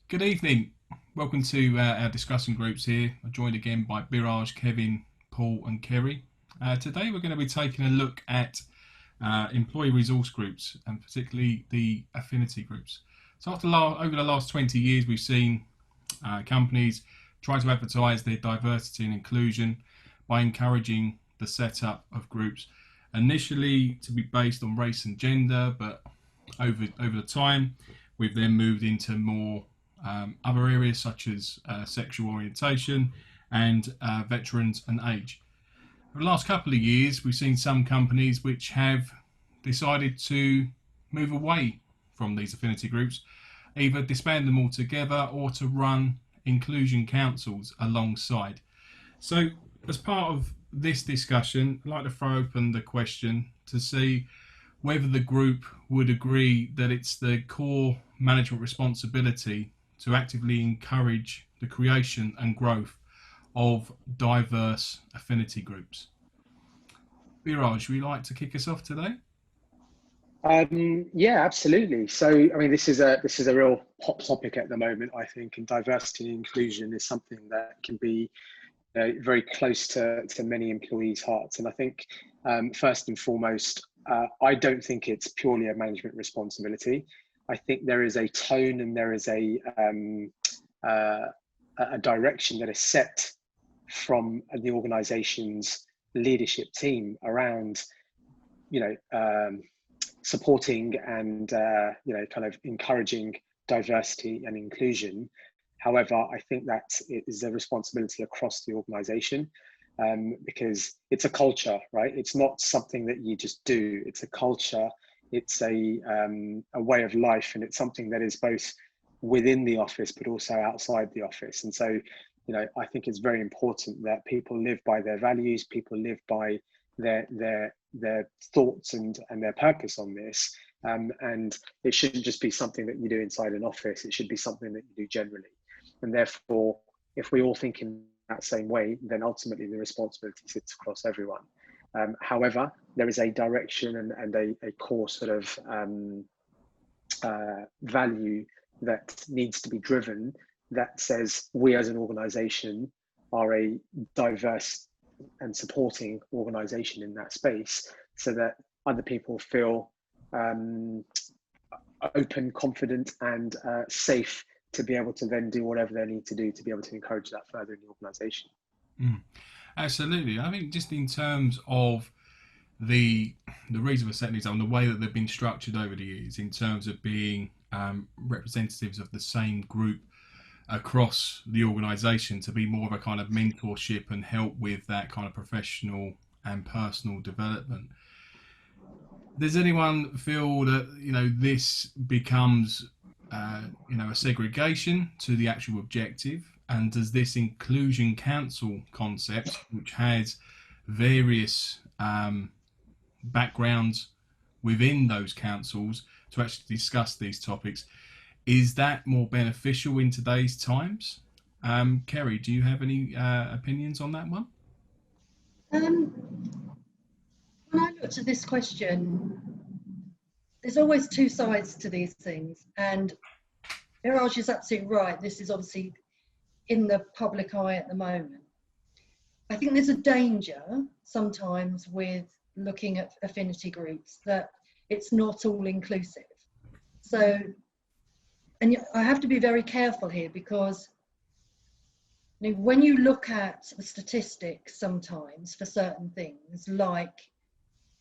Good evening. Welcome to our discussion groups here. I'm joined again by Biraj, Kevin, Paul, and Kerry. Today we're going to be taking a look at employee resource groups and particularly the affinity groups. So over the last 20 years, we've seen companies try to advertise their diversity and inclusion by encouraging the setup of groups, initially to be based on race and gender, but over the time, we've then moved into more other areas such as sexual orientation and veterans and age. Over the last couple of years, we've seen some companies which have decided to move away from these affinity groups, either disband them altogether or to run inclusion councils alongside. So, as part of this discussion, I'd like to throw open the question to see whether the group would agree that it's the core management responsibility to actively encourage the creation and growth of diverse affinity groups. Biraj, would you like to kick us off today? Yeah, absolutely. So, I mean, this is a real hot topic at the moment, I think, and diversity and inclusion is something that can be very close to many employees' hearts. And I think, first and foremost, I don't think it's purely a management responsibility. I think there is a tone and there is a direction that is set from the organization's leadership team around, you know, supporting and kind of encouraging diversity and inclusion. However, I think that it is a responsibility across the organization, because it's a culture, right? It's not something that you just do. It's a culture. It's a way of life, and it's something that is both within the office but also outside the office. And so, I think it's very important that people live by their values. People live by their thoughts and their purpose on this. And it shouldn't just be something that you do inside an office. It should be something that you do generally. And therefore, if we all think in that same way, then ultimately the responsibility sits across everyone. However, there is a direction and a core sort of value that needs to be driven that says we as an organization are a diverse and supporting organization in that space, so that other people feel open, confident, and safe to be able to then do whatever they need to do to be able to encourage that further in the organization. Absolutely. I think just in terms of the reason for setting these up and the way that they've been structured over the years in terms of being representatives of the same group across the organisation to be more of a kind of mentorship and help with that kind of professional and personal development. Does anyone feel that this becomes a segregation to the actual objective? And does this inclusion council concept, which has various backgrounds within those councils to actually discuss these topics, is that more beneficial in today's times? Kerry, do you have any opinions on that one? When I looked at this question, there's always two sides to these things, and Biraj is absolutely right. This is obviously in the public eye at the moment. I think there's a danger sometimes with looking at affinity groups that it's not all inclusive. So, and I have to be very careful here, because when you look at the statistics sometimes for certain things, like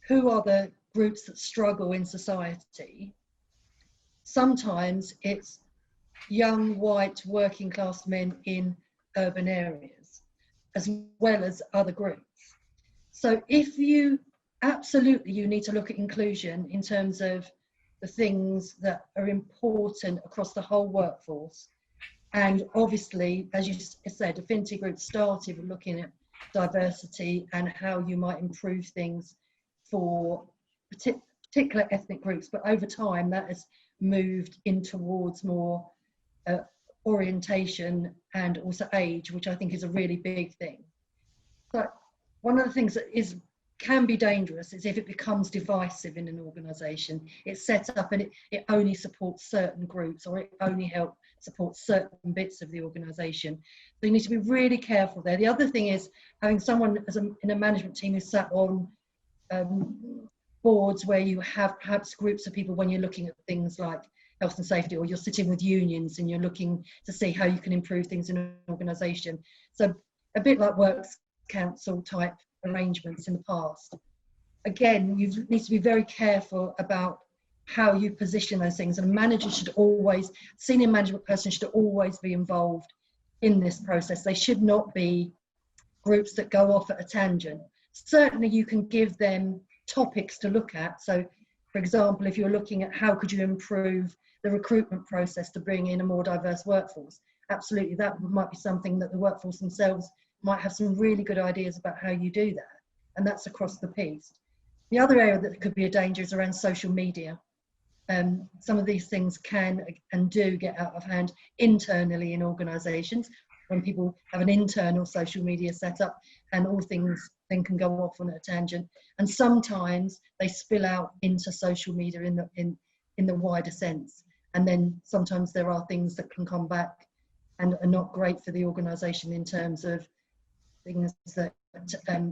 who are the groups that struggle in society, sometimes it's young, white, working class men in urban areas, as well as other groups. So if you need to look at inclusion in terms of the things that are important across the whole workforce. And obviously, as you said, affinity groups started with looking at diversity and how you might improve things for particular ethnic groups. But over time, that has moved in towards more orientation and also age, which I think is a really big thing. But one of the things that is can be dangerous is if it becomes divisive in an organisation. It's set up and it only supports certain groups, or it only helps support certain bits of the organisation. So you need to be really careful there. The other thing is having someone in a management team who's sat on boards where you have perhaps groups of people when you're looking at things like health and safety, or you're sitting with unions and you're looking to see how you can improve things in an organisation. So a bit like works council type arrangements in the past. Again, you need to be very careful about how you position those things, and a manager should always, senior management person should always be involved in this process. They should not be groups that go off at a tangent. Certainly you can give them topics to look at. So for example, if you're looking at how could you improve the recruitment process to bring in a more diverse workforce, absolutely, that might be something that the workforce themselves might have some really good ideas about how you do that, and that's across the piece. The other area that could be a danger is around social media. Some of these things can and do get out of hand internally in organisations when people have an internal social media setup, and all things then can go off on a tangent, and sometimes they spill out into social media in the wider sense, and then sometimes there are things that can come back and are not great for the organisation in terms of things that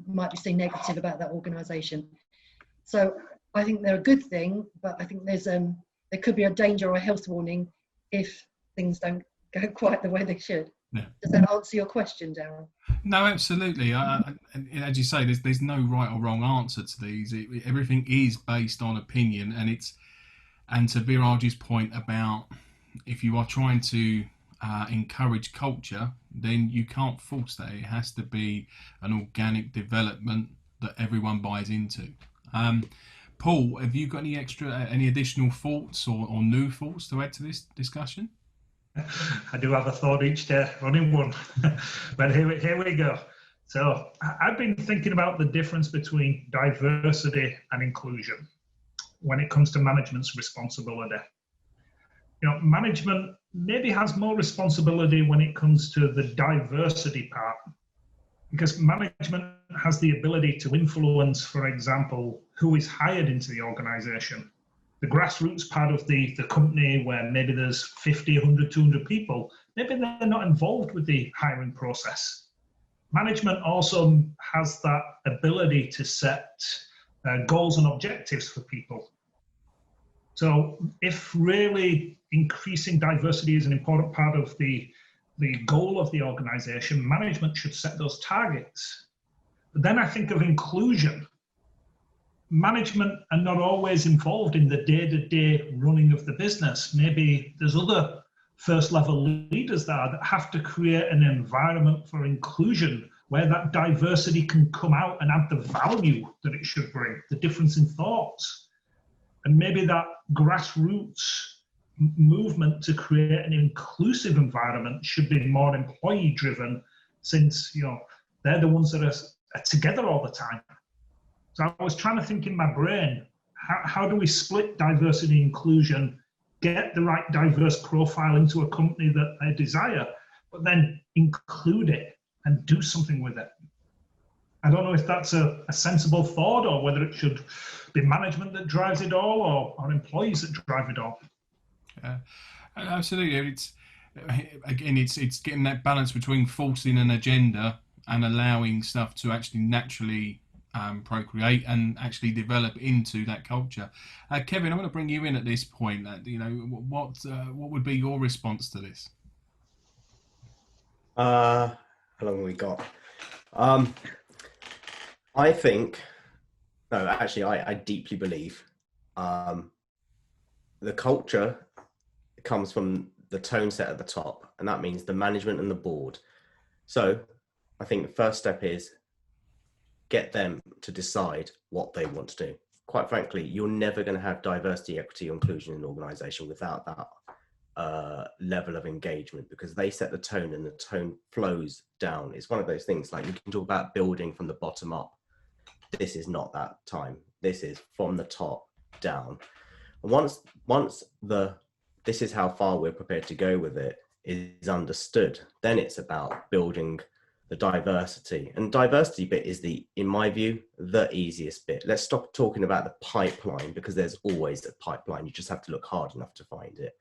might be seen negative about that organisation. So I think they're a good thing, but I think there could be a danger or a health warning if things don't go quite the way they should. Yeah. Does that answer your question, Daryl? No, absolutely. As you say, there's no right or wrong answer to these. Everything is based on opinion, and to Biraj's point about if you are trying to encourage culture, then you can't force that. It has to be an organic development that everyone buys into. Paul, have you got any additional thoughts or new thoughts to add to this discussion? I do have a thought each day, running one, but here we go. So I've been thinking about the difference between diversity and inclusion when it comes to management's responsibility. You know, management maybe has more responsibility when it comes to the diversity part, because management has the ability to influence, for example, who is hired into the organization. The grassroots part of the company, where maybe there's 50, 100, 200 people, maybe they're not involved with the hiring process. Management also has that ability to set goals and objectives for people. So if really increasing diversity is an important part of the goal of the organization, management should set those targets. But then I think of inclusion. Management are not always involved in the day-to-day running of the business. Maybe there's other first-level leaders there that have to create an environment for inclusion where that diversity can come out and add the value that it should bring, the difference in thoughts. And maybe that grassroots movement to create an inclusive environment should be more employee-driven, since they're the ones that are together all the time. So I was trying to think in my brain, how do we split diversity and inclusion, get the right diverse profile into a company that they desire, but then include it and do something with it? I don't know if that's a sensible thought, or whether it should be management that drives it all, or employees that drive it all. Absolutely. It's getting that balance between forcing an agenda and allowing stuff to actually naturally procreate and actually develop into that culture. Kevin, I want to bring you in at this point. What would be your response to this? How long have we got? I think, no, actually, I deeply believe the culture comes from the tone set at the top, and that means the management and the board. So I think the first step is get them to decide what they want to do. Quite frankly, you're never going to have diversity, equity, or inclusion in an organization without that level of engagement, because they set the tone and the tone flows down. It's one of those things, like you can talk about building from the bottom up. This is not that time. This is from the top down. And once this is how far we're prepared to go with it is understood, then it's about building the diversity. And diversity bit is in my view, the easiest bit. Let's stop talking about the pipeline, because there's always a pipeline. You just have to look hard enough to find it.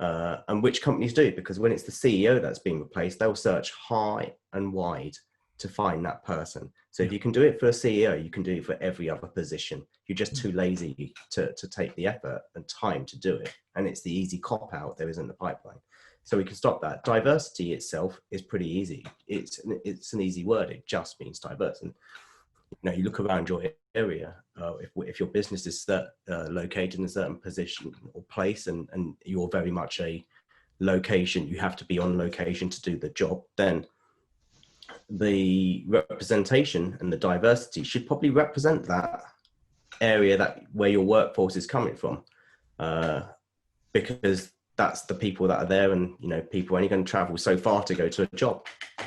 And which companies do, because when it's the CEO that's being replaced, they'll search high and wide to find that person. So if you can do it for a CEO, you can do it for every other position. You're just too lazy to take the effort and time to do it. And it's the easy cop out there isn't the pipeline. So we can stop that. Diversity itself is pretty easy. It's an easy word. It just means diverse. And you look around your area. If your business is located in a certain position or place, and you're very much a location, you have to be on location to do the job, then the representation and the diversity should probably represent that area where your workforce is coming from, because that's the people that are there, and people are only going to travel so far to go to a job. I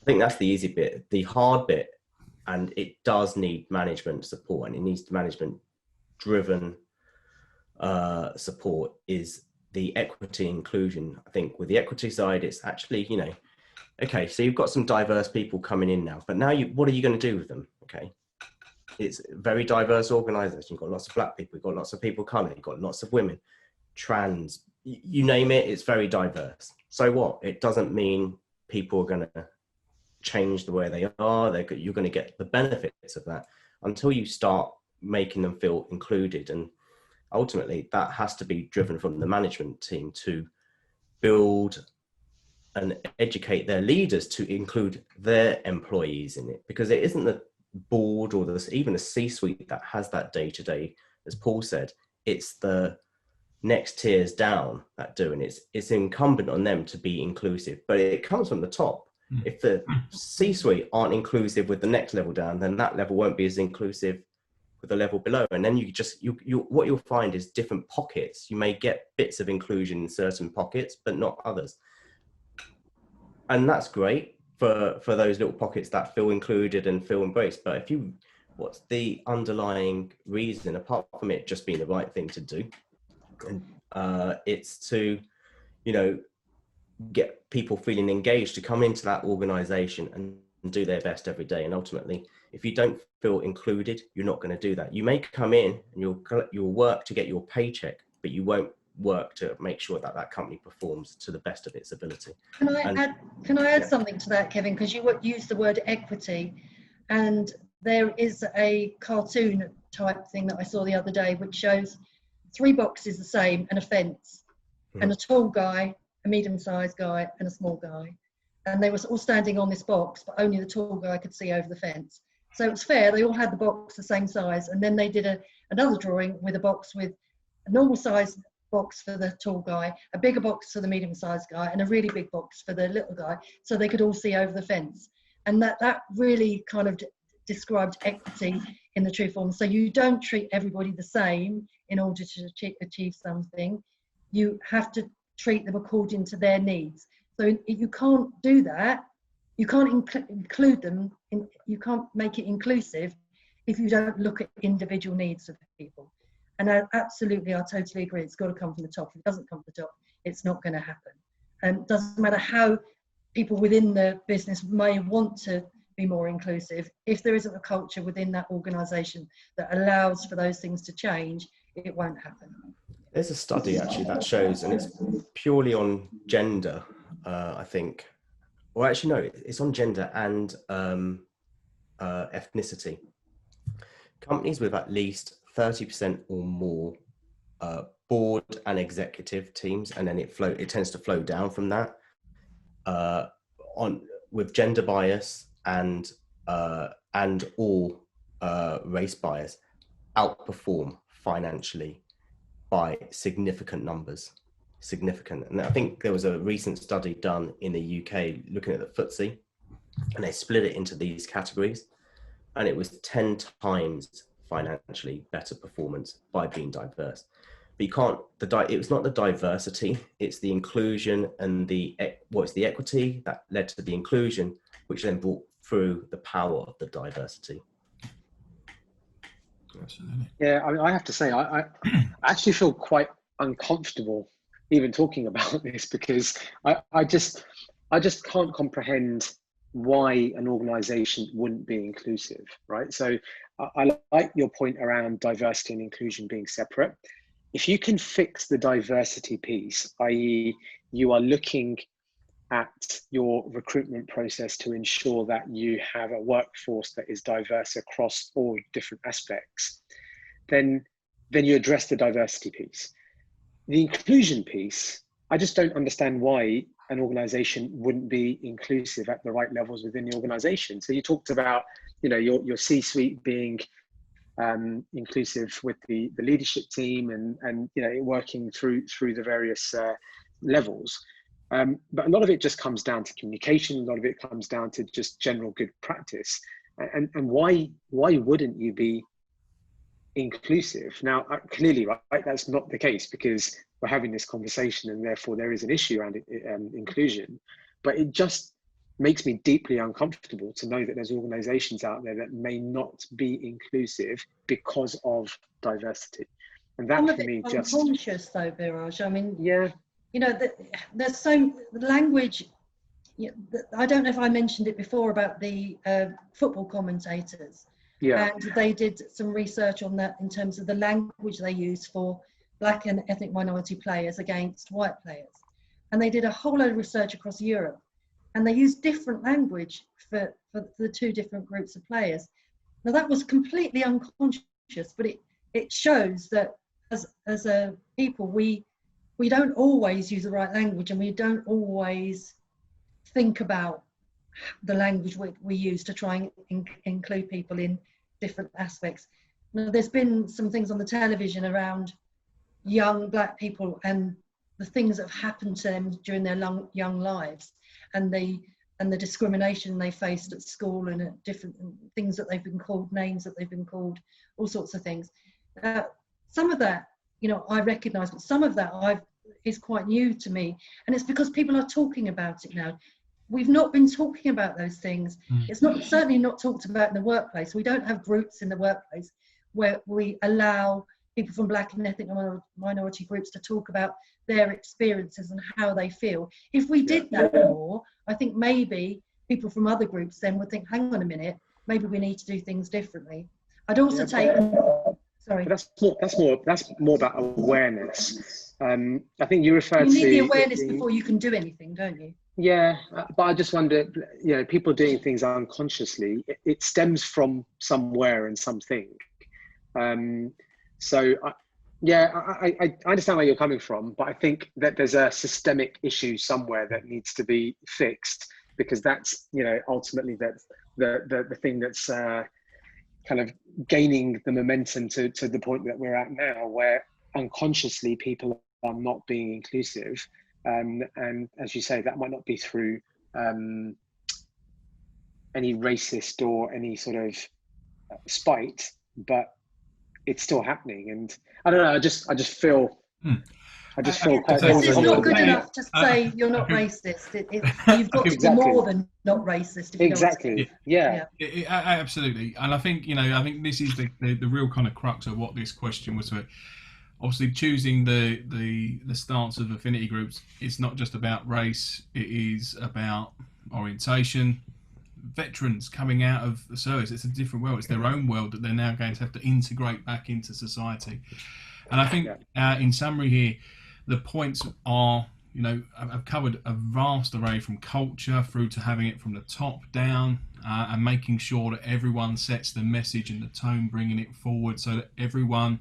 think that's the easy bit. The hard bit, and it does need management support, and it needs management driven support, is the equity inclusion. I think with the equity side, it's actually, okay, so you've got some diverse people coming in now, but now what are you going to do with them? Okay, it's a very diverse organization. You've got lots of black people, you've got lots of people of color, you've got lots of women, trans, you name it, it's very diverse. So what? It doesn't mean people are going to change the way they are. You're going to get the benefits of that until you start making them feel included. And ultimately that has to be driven from the management team to build and educate their leaders to include their employees in it, because it isn't the board or even the C-suite that has that day-to-day, as Paul said. It's the next tiers down that do, and it's incumbent on them to be inclusive, but it comes from the top. If the C-suite aren't inclusive with the next level down, then that level won't be as inclusive with the level below. And then what you'll find is different pockets. You may get bits of inclusion in certain pockets, but not others. And that's great for those little pockets that feel included and feel embraced. But what's the underlying reason, apart from it just being the right thing to do? And it's to, get people feeling engaged to come into that organization and do their best every day. And ultimately, if you don't feel included, you're not going to do that. You may come in and you'll work to get your paycheck, but you won't work to make sure that company performs to the best of its ability. Can I add something to that, Kevin? Because you used the word equity, and there is a cartoon type thing that I saw the other day, which shows 3 boxes the same and a fence, and a tall guy, a medium-sized guy, and a small guy, and they were all standing on this box, but only the tall guy could see over the fence. So it was fair, they all had the box the same size, and then they did another drawing with a box with a normal size box for the tall guy, a bigger box for the medium-sized guy, and a really big box for the little guy, so they could all see over the fence. And that really kind of described equity in the true form. So you don't treat everybody the same in order to achieve something. You have to treat them according to their needs. So you can't do that. You can't include them, you can't make it inclusive if you don't look at individual needs of people. And I totally agree. It's got to come from the top. If it doesn't come from the top, it's not going to happen. And it doesn't matter how people within the business may want to be more inclusive. If there isn't a culture within that organisation that allows for those things to change, it won't happen. There's a study actually that shows, and it's purely on gender, I think. Well, actually, no, it's on gender and ethnicity. Companies with at least 30% or more board and executive teams, and then it tends to flow down from that, with gender bias and or race bias, outperform financially by significant numbers. And I think there was a recent study done in the UK looking at the FTSE, and they split it into these categories, and it was 10 times financially better performance by being diverse. But you can't, it was not the diversity, it's the inclusion and it's the equity that led to the inclusion, which then brought through the power of the diversity. Absolutely. Yeah, I mean, I have to say, I actually feel quite uncomfortable even talking about this, because I just can't comprehend why an organization wouldn't be inclusive, right? So I like your point around diversity and inclusion being separate. If you can fix the diversity piece, i.e., you are looking at your recruitment process to ensure that you have a workforce that is diverse across all different aspects, then you address the diversity piece. The inclusion piece, I just don't understand why an organization wouldn't be inclusive at the right levels within the organization. So you talked about, your C-suite being inclusive with the leadership team and working through the various levels. But a lot of it just comes down to communication. A lot of it comes down to just general good practice. And why wouldn't you be inclusive? Now, clearly, right, that's not the case, because we're having this conversation and therefore there is an issue around inclusion. But it just makes me deeply uncomfortable to know that there's organizations out there that may not be inclusive because of diversity. And that for me just unconscious though, Biraj. I mean, yeah, there's so language. I don't know if I mentioned it before about the football commentators. yeah, And they did some research on that in terms of the language they use for black and ethnic minority players against white players. And they did a whole load of research across Europe. And they used different language for the two different groups of players. Now that was completely unconscious, but it shows that as a people, we don't always use the right language, and we don't always think about the language we use to try and include people in different aspects. Now, there's been some things on the television around young black people and the things that have happened to them during their young lives, and the discrimination they faced at school, and at different things that they've been called, names that they've been called, all sorts of things. Some of that, I recognise, but some of that is quite new to me, and it's because people are talking about it now. We've not been talking about those things. It's certainly not talked about in the workplace. We don't have groups in the workplace where we allow people from black and ethnic minority groups to talk about their experiences and how they feel. If we did that more, I think maybe people from other groups then would think, hang on a minute, maybe we need to do things differently. I'd also sorry. But that's more about awareness. I think you referred to. You need the to awareness before you can do anything, don't you? Yeah, but I just wonder, people doing things unconsciously, it stems from somewhere and something. So, I understand where you're coming from, but I think that there's a systemic issue somewhere that needs to be fixed, because that's, ultimately that's the thing that's kind of gaining the momentum to the point that we're at now, where unconsciously people are not being inclusive. And as you say, that might not be through any racist or any sort of spite, but it's still happening. And I don't know, I just feel quite. It's not good enough to say you're not racist. You've got to be more than not racist. If Exactly. Yeah. Absolutely. And I think this is the real kind of crux of what this question was. Obviously, choosing the stance of affinity groups, it's not just about race, it is about orientation. Veterans coming out of the service, it's a different world. It's their own world that they're now going to have to integrate back into society. And I think, in summary here, the points are, I've covered a vast array from culture through to having it from the top down, and making sure that everyone sets the message and the tone, bringing it forward so that everyone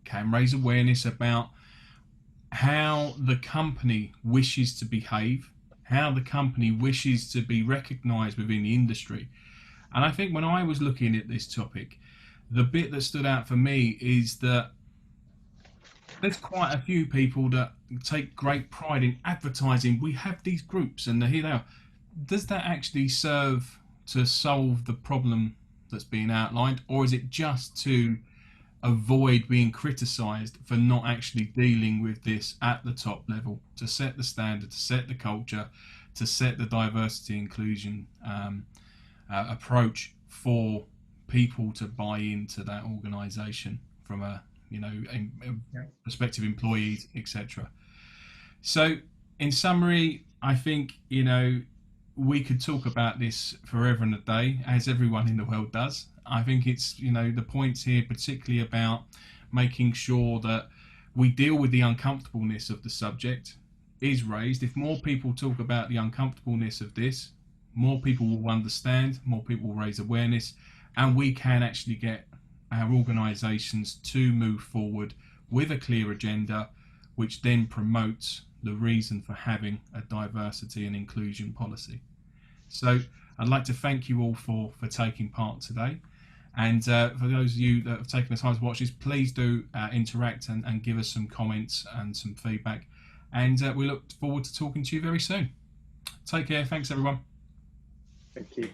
can raise awareness about how the company wishes to behave, how the company wishes to be recognised within the industry. And I think when I was looking at this topic, the bit that stood out for me is that there's quite a few people that take great pride in advertising. We have these groups and here they are. Does that actually serve to solve the problem that's being outlined, or is it just to avoid being criticised for not actually dealing with this at the top level, to set the standard, to set the culture, to set the diversity inclusion approach for people to buy into that organisation from a prospective employees, etc. So in summary, I think we could talk about this forever and a day, as everyone in the world does. I think it's, the points here, particularly about making sure that we deal with the uncomfortableness of the subject, is raised. If more people talk about the uncomfortableness of this, more people will understand, more people will raise awareness, and we can actually get our organisations to move forward with a clear agenda, which then promotes the reason for having a diversity and inclusion policy. So I'd like to thank you all for taking part today. And for those of you that have taken the time to watch this, please do interact and give us some comments and some feedback. And we look forward to talking to you very soon. Take care. Thanks, everyone. Thank you.